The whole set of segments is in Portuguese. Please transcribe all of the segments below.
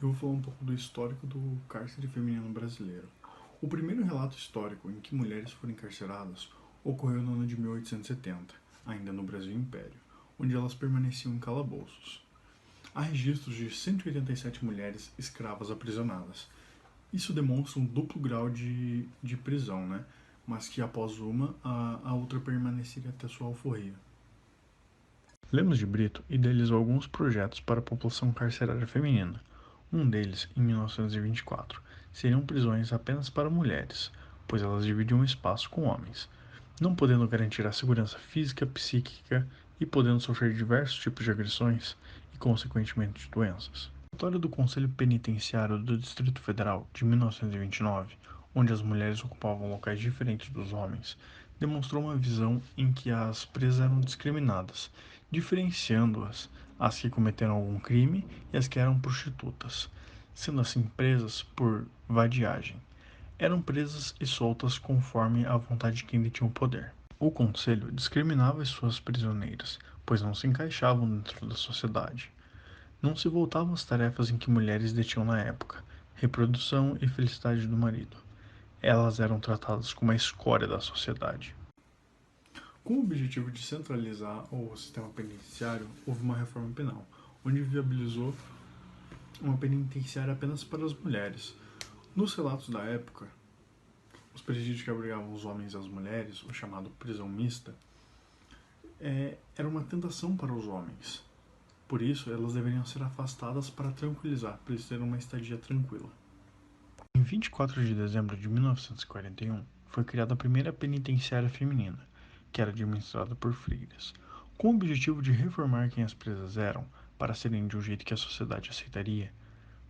eu vou falar um pouco do histórico do cárcere feminino brasileiro. O primeiro relato histórico em que mulheres foram encarceradas ocorreu no ano de 1870, ainda no Brasil Império, onde elas permaneciam em calabouços. Há registros de 187 mulheres escravas aprisionadas. Isso demonstra um duplo grau de prisão, né? Mas que após uma, a outra permaneceria até sua alforria. Lemos de Brito idealizou alguns projetos para a população carcerária feminina. Um deles, em 1924, seriam prisões apenas para mulheres, pois elas dividiam o espaço com homens, não podendo garantir a segurança física, psíquica e podendo sofrer diversos tipos de agressões e, consequentemente, de doenças. O relatório do Conselho Penitenciário do Distrito Federal de 1929, onde as mulheres ocupavam locais diferentes dos homens, demonstrou uma visão em que as presas eram discriminadas, diferenciando-as as que cometeram algum crime e as que eram prostitutas, sendo assim presas por vadiagem. Eram presas e soltas conforme a vontade de quem detinha o poder. O conselho discriminava as suas prisioneiras, pois não se encaixavam dentro da sociedade. Não se voltavam às tarefas em que mulheres detinham na época, reprodução e felicidade do marido. Elas eram tratadas como a escória da sociedade. Com o objetivo de centralizar o sistema penitenciário, houve uma reforma penal, onde viabilizou uma penitenciária apenas para as mulheres. Nos relatos da época, os presídios que abrigavam os homens e as mulheres, o chamado prisão mista, era uma tentação para os homens. Por isso, elas deveriam ser afastadas para tranquilizar, para eles terem uma estadia tranquila. Em 24 de dezembro de 1941, foi criada a primeira penitenciária feminina, que era administrada por freiras, com o objetivo de reformar quem as presas eram, para serem de um jeito que a sociedade aceitaria,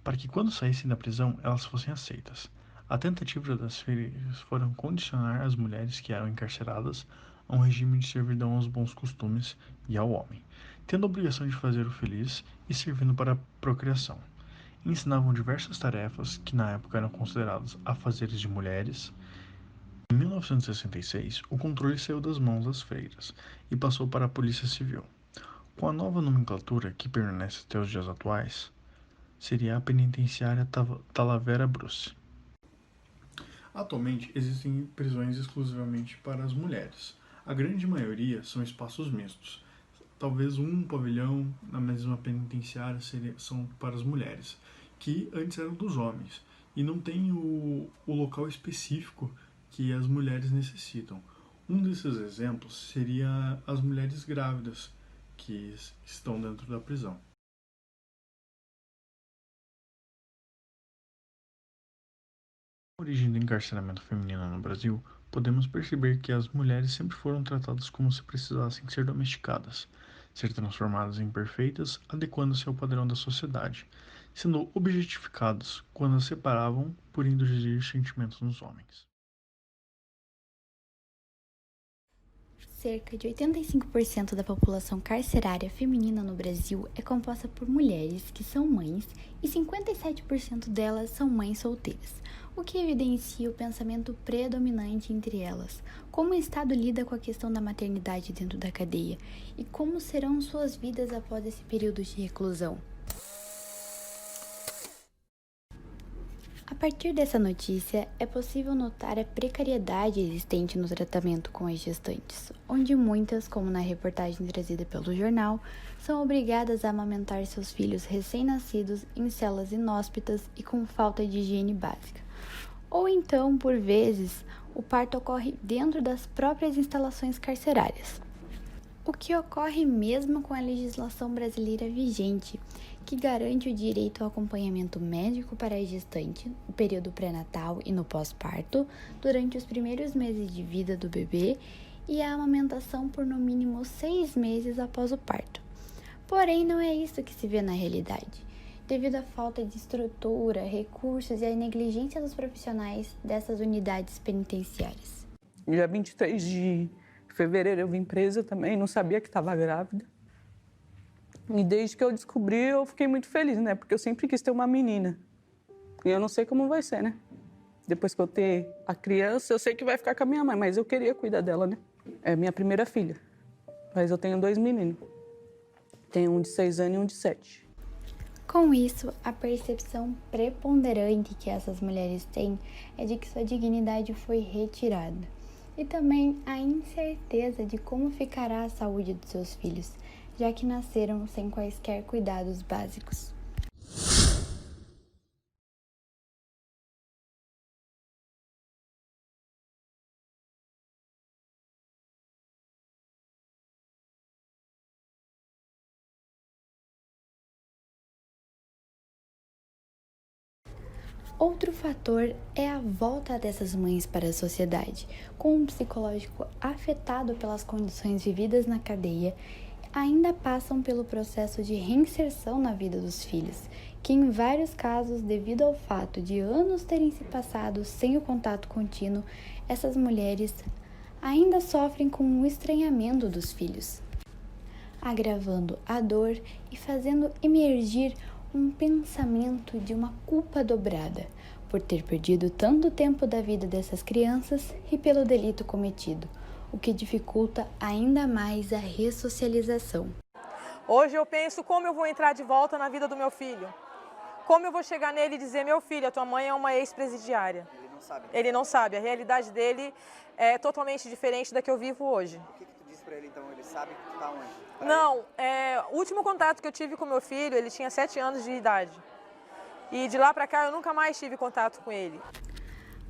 para que quando saíssem da prisão elas fossem aceitas. A tentativa das freiras foram condicionar as mulheres que eram encarceradas a um regime de servidão aos bons costumes e ao homem, tendo a obrigação de fazer o feliz e servindo para a procriação. Ensinavam diversas tarefas que na época eram consideradas afazeres de mulheres. Em 1966, o controle saiu das mãos das freiras e passou para a Polícia Civil. Com a nova nomenclatura, que permanece até os dias atuais, seria a Penitenciária Talavera Bruce. Atualmente, existem prisões exclusivamente para as mulheres. A grande maioria são espaços mistos. Talvez um pavilhão na mesma penitenciária são para as mulheres, que antes eram dos homens, e não tem o local específico que as mulheres necessitam. Um desses exemplos seria as mulheres grávidas que estão dentro da prisão. A origem do encarceramento feminino no Brasil, podemos perceber que as mulheres sempre foram tratadas como se precisassem ser domesticadas, ser transformadas em perfeitas, adequando-se ao padrão da sociedade, sendo objetificadas quando as separavam por induzir sentimentos nos homens. Cerca de 85% da população carcerária feminina no Brasil é composta por mulheres que são mães e 57% delas são mães solteiras, o que evidencia o pensamento predominante entre elas, como o Estado lida com a questão da maternidade dentro da cadeia e como serão suas vidas após esse período de reclusão. A partir dessa notícia, é possível notar a precariedade existente no tratamento com as gestantes, onde muitas, como na reportagem trazida pelo jornal, são obrigadas a amamentar seus filhos recém-nascidos em celas inóspitas e com falta de higiene básica. Ou então, por vezes, o parto ocorre dentro das próprias instalações carcerárias. O que ocorre mesmo com a legislação brasileira vigente, que garante o direito ao acompanhamento médico para a gestante no período pré-natal e no pós-parto, durante os primeiros meses de vida do bebê e a amamentação por no mínimo 6 meses após o parto. Porém, não é isso que se vê na realidade, devido à falta de estrutura, recursos e à negligência dos profissionais dessas unidades penitenciárias. Dia 23 de fevereiro eu vim presa também, não sabia que estava grávida. E desde que eu descobri, eu fiquei muito feliz, né? Porque eu sempre quis ter uma menina. E eu não sei como vai ser, né? Depois que eu ter a criança, eu sei que vai ficar com a minha mãe, mas eu queria cuidar dela, né? É minha primeira filha. Mas eu tenho 2 meninos. Tenho um de 6 anos e um de 7. Com isso, a percepção preponderante que essas mulheres têm é de que sua dignidade foi retirada. E também a incerteza de como ficará a saúde dos seus filhos, já que nasceram sem quaisquer cuidados básicos. Outro fator é a volta dessas mães para a sociedade, com um psicológico afetado pelas condições vividas na cadeia, ainda passam pelo processo de reinserção na vida dos filhos, que em vários casos, devido ao fato de anos terem se passado sem o contato contínuo, essas mulheres ainda sofrem com o estranhamento dos filhos, agravando a dor e fazendo emergir um pensamento de uma culpa dobrada por ter perdido tanto tempo da vida dessas crianças e pelo delito cometido, o que dificulta ainda mais a ressocialização. Hoje eu penso como eu vou entrar de volta na vida do meu filho. Como eu vou chegar nele e dizer, meu filho, a tua mãe é uma ex-presidiária. Ele não sabe. Ele não sabe, a realidade dele é totalmente diferente da que eu vivo hoje. O que tu disse pra ele então? Ele sabe que tu tá onde? Não, o último contato que eu tive com meu filho, ele tinha 7 anos de idade. E de lá pra cá eu nunca mais tive contato com ele.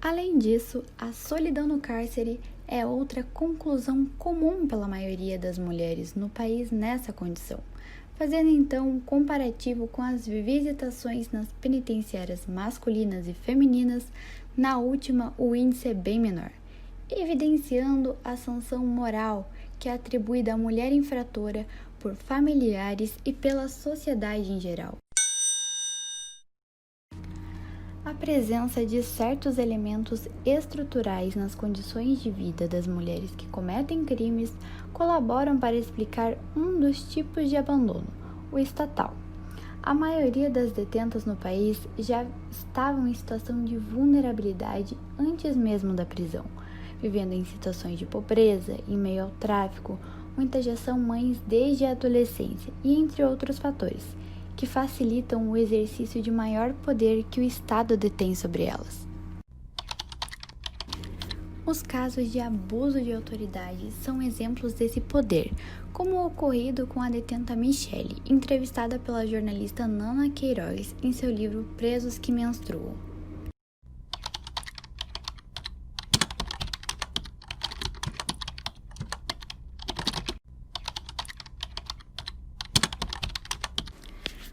Além disso, a solidão no cárcere é outra conclusão comum pela maioria das mulheres no país nessa condição, fazendo então um comparativo com as visitações nas penitenciárias masculinas e femininas. Na última, o índice é bem menor, evidenciando a sanção moral que é atribuída à mulher infratora por familiares e pela sociedade em geral. A presença de certos elementos estruturais nas condições de vida das mulheres que cometem crimes colaboram para explicar um dos tipos de abandono, o estatal. A maioria das detentas no país já estavam em situação de vulnerabilidade antes mesmo da prisão, vivendo em situações de pobreza, em meio ao tráfico, muitas já são mães desde a adolescência e entre outros fatores, que facilitam o exercício de maior poder que o Estado detém sobre elas. Os casos de abuso de autoridade são exemplos desse poder, como o ocorrido com a detenta Michele, entrevistada pela jornalista Nana Queiroz em seu livro Presos que Menstruam.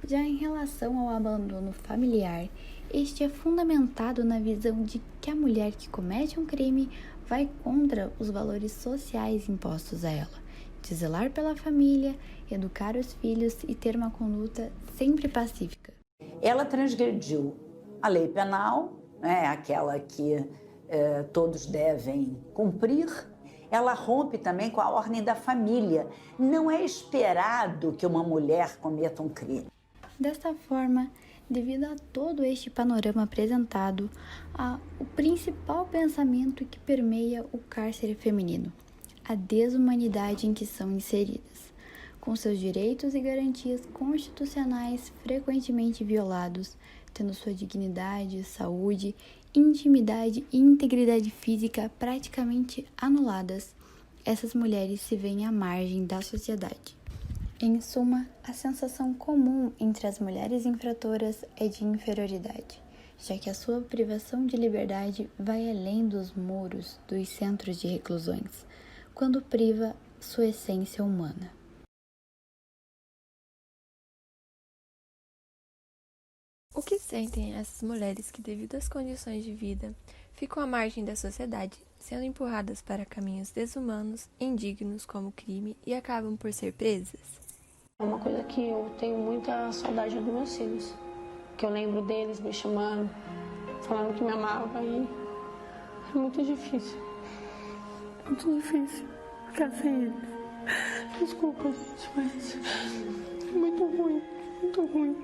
Já em relação ao abandono familiar, este é fundamentado na visão de que a mulher que comete um crime vai contra os valores sociais impostos a ela, de zelar pela família, educar os filhos e ter uma conduta sempre pacífica. Ela transgrediu a lei penal, aquela que todos devem cumprir. Ela rompe também com a ordem da família. Não é esperado que uma mulher cometa um crime. Desta forma, devido a todo este panorama apresentado, há o principal pensamento que permeia o cárcere feminino, a desumanidade em que são inseridas, com seus direitos e garantias constitucionais frequentemente violados, tendo sua dignidade, saúde, intimidade e integridade física praticamente anuladas. Essas mulheres se veem à margem da sociedade. Em suma, a sensação comum entre as mulheres infratoras é de inferioridade, já que a sua privação de liberdade vai além dos muros dos centros de reclusões, quando priva sua essência humana. O que sentem essas mulheres que, devido às condições de vida, ficam à margem da sociedade, sendo empurradas para caminhos desumanos, indignos como crime e acabam por ser presas? É uma coisa que eu tenho muita saudade dos meus filhos, que eu lembro deles me chamando, falando que me amava, e é muito difícil ficar sem eles. Desculpa, gente, mas é muito ruim, muito ruim.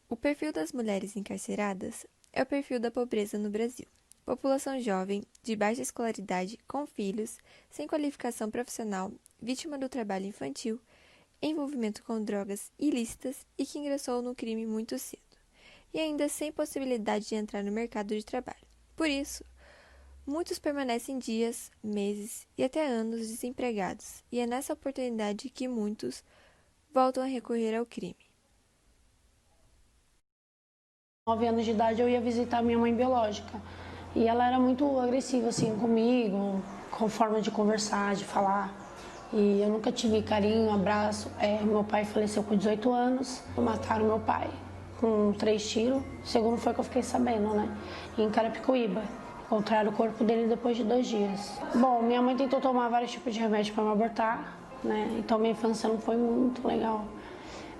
O perfil das mulheres encarceradas é o perfil da pobreza no Brasil. população jovem, de baixa escolaridade, com filhos, sem qualificação profissional, vítima do trabalho infantil, envolvimento com drogas ilícitas e que ingressou no crime muito cedo, e ainda sem possibilidade de entrar no mercado de trabalho. Por isso, muitos permanecem dias, meses e até anos desempregados, e é nessa oportunidade que muitos voltam a recorrer ao crime. 9 anos de idade eu ia visitar minha mãe biológica e ela era muito agressiva assim comigo, com forma de conversar, de falar. E eu nunca tive carinho, abraço. Meu pai faleceu com 18 anos, mataram meu pai com 3 tiros. O segundo foi que eu fiquei sabendo, né? Em Carapicuíba. Encontraram o corpo dele depois de 2 dias. Bom, minha mãe tentou tomar vários tipos de remédio para me abortar, né? Então minha infância não foi muito legal.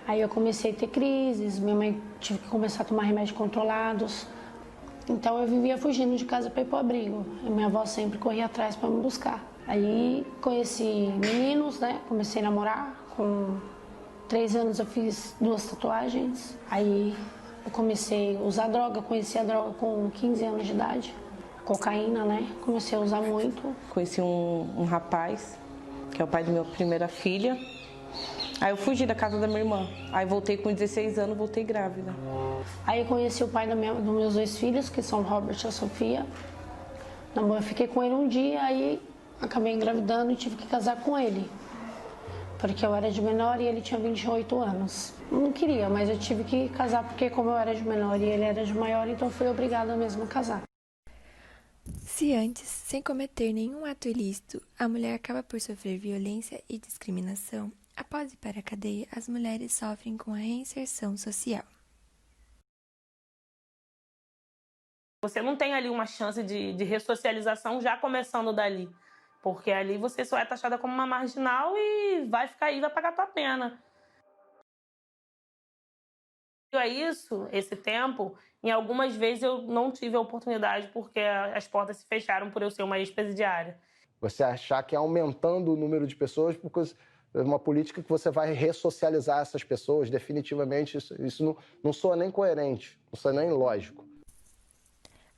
Aí eu comecei a ter crises, minha mãe tive que começar a tomar remédios controlados. Então eu vivia fugindo de casa para ir para o abrigo. E minha avó sempre corria atrás para me buscar. Aí conheci meninos, né? Comecei a namorar. Com 3 anos eu fiz 2 tatuagens. Aí eu comecei a usar droga, conheci a droga com 15 anos de idade. Cocaína, né? Comecei a usar muito. Conheci um rapaz, que é o pai da minha primeira filha. Aí eu fugi da casa da minha irmã. Aí voltei com 16 anos, voltei grávida. Aí eu conheci o pai dos meus 2 filhos, que são o Robert e a Sofia. Eu fiquei com ele um dia, aí acabei engravidando e tive que casar com ele. Porque eu era de menor e ele tinha 28 anos. Eu não queria, mas eu tive que casar porque como eu era de menor e ele era de maior, então fui obrigada mesmo a casar. Se antes, sem cometer nenhum ato ilícito, a mulher acaba por sofrer violência e discriminação, após ir para a cadeia, as mulheres sofrem com a reinserção social. Você não tem ali uma chance de ressocialização já começando dali, porque ali você só é taxada como uma marginal e vai ficar aí, vai pagar a tua pena. É isso, esse tempo, em algumas vezes eu não tive a oportunidade porque as portas se fecharam por eu ser uma ex-presidiária. Você achar que aumentando o número de pessoas, porque é uma política que você vai ressocializar essas pessoas, definitivamente, isso não soa nem coerente, não soa nem lógico.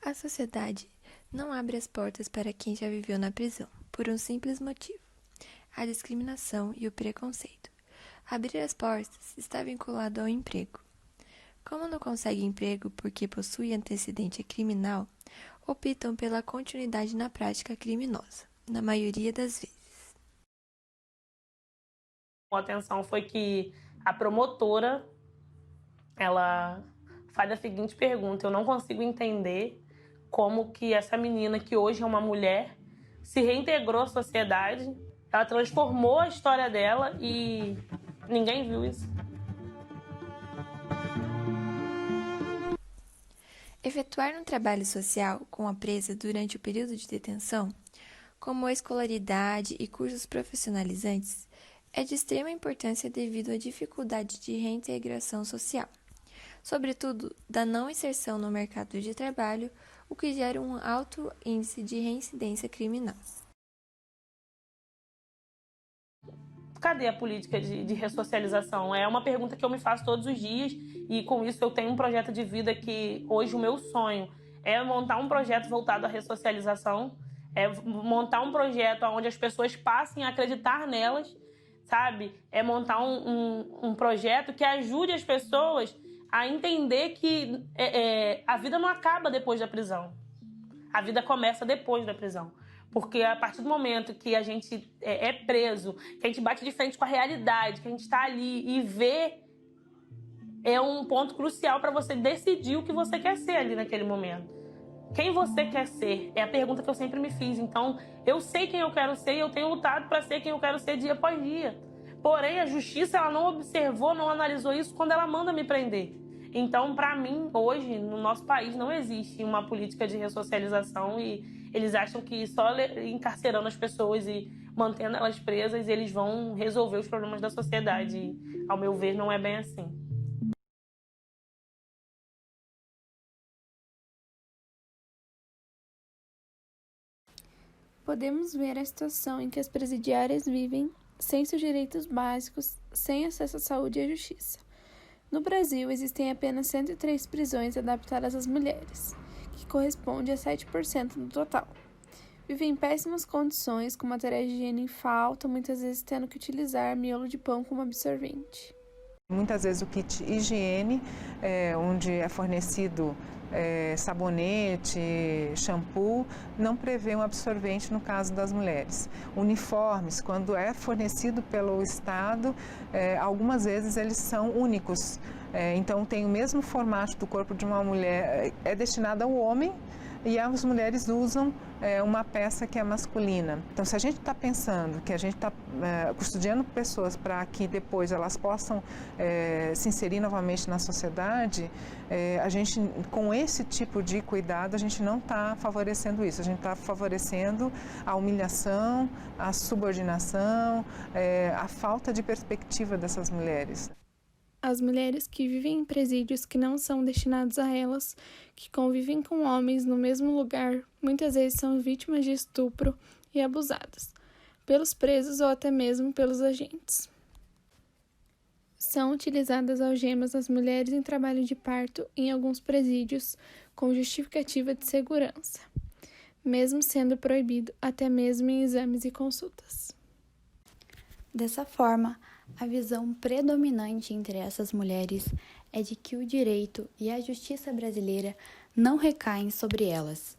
A sociedade não abre as portas para quem já viveu na prisão, por um simples motivo: a discriminação e o preconceito. Abrir as portas está vinculado ao emprego. Como não conseguem emprego porque possuem antecedente criminal, optam pela continuidade na prática criminosa, na maioria das vezes. A atenção foi que a promotora, ela faz a seguinte pergunta: eu não consigo entender como que essa menina, que hoje é uma mulher, se reintegrou à sociedade, ela transformou a história dela e ninguém viu isso. Efetuar um trabalho social com a presa durante o período de detenção, como a escolaridade e cursos profissionalizantes, é de extrema importância devido à dificuldade de reintegração social, sobretudo da não inserção no mercado de trabalho, o que gera um alto índice de reincidência criminal. Cadê a política de ressocialização? É uma pergunta que eu me faço todos os dias e com isso eu tenho um projeto de vida que hoje o meu sonho é montar um projeto voltado à ressocialização, é montar um projeto onde as pessoas passem a acreditar nelas, sabe? É montar um projeto que ajude as pessoas a entender que a vida não acaba depois da prisão. A vida começa depois da prisão. Porque a partir do momento que a gente é preso, que a gente bate de frente com a realidade, que a gente está ali e vê, é um ponto crucial para você decidir o que você quer ser ali naquele momento. Quem você quer ser? É a pergunta que eu sempre me fiz. Então, eu sei quem eu quero ser e eu tenho lutado para ser quem eu quero ser dia após dia. Porém, a justiça ela não observou, não analisou isso quando ela manda me prender. Então, para mim, hoje, no nosso país, não existe uma política de ressocialização e eles acham que só encarcerando as pessoas e mantendo elas presas, eles vão resolver os problemas da sociedade. E, ao meu ver, não é bem assim. Podemos ver a situação em que as presidiárias vivem sem seus direitos básicos, sem acesso à saúde e à justiça. No Brasil, existem apenas 103 prisões adaptadas às mulheres, que corresponde a 7% do total. Vivem em péssimas condições, com materiais de higiene em falta, muitas vezes tendo que utilizar miolo de pão como absorvente. Muitas vezes o kit higiene, onde é fornecido sabonete, shampoo, não prevê um absorvente no caso das mulheres. Uniformes, quando é fornecido pelo Estado, algumas vezes eles são únicos. Então tem o mesmo formato do corpo de uma mulher, é destinado ao homem, e as mulheres usam uma peça que é masculina. Então, se a gente está pensando que a gente está custodiando pessoas para que depois elas possam se inserir novamente na sociedade, a gente, com esse tipo de cuidado, a gente não está favorecendo isso. A gente está favorecendo a humilhação, a subordinação, a falta de perspectiva dessas mulheres. As mulheres que vivem em presídios que não são destinados a elas, que convivem com homens no mesmo lugar, muitas vezes são vítimas de estupro e abusadas, pelos presos ou até mesmo pelos agentes. São utilizadas algemas nas mulheres em trabalho de parto em alguns presídios com justificativa de segurança, mesmo sendo proibido até mesmo em exames e consultas. Dessa forma, a visão predominante entre essas mulheres é de que o direito e a justiça brasileira não recaem sobre elas,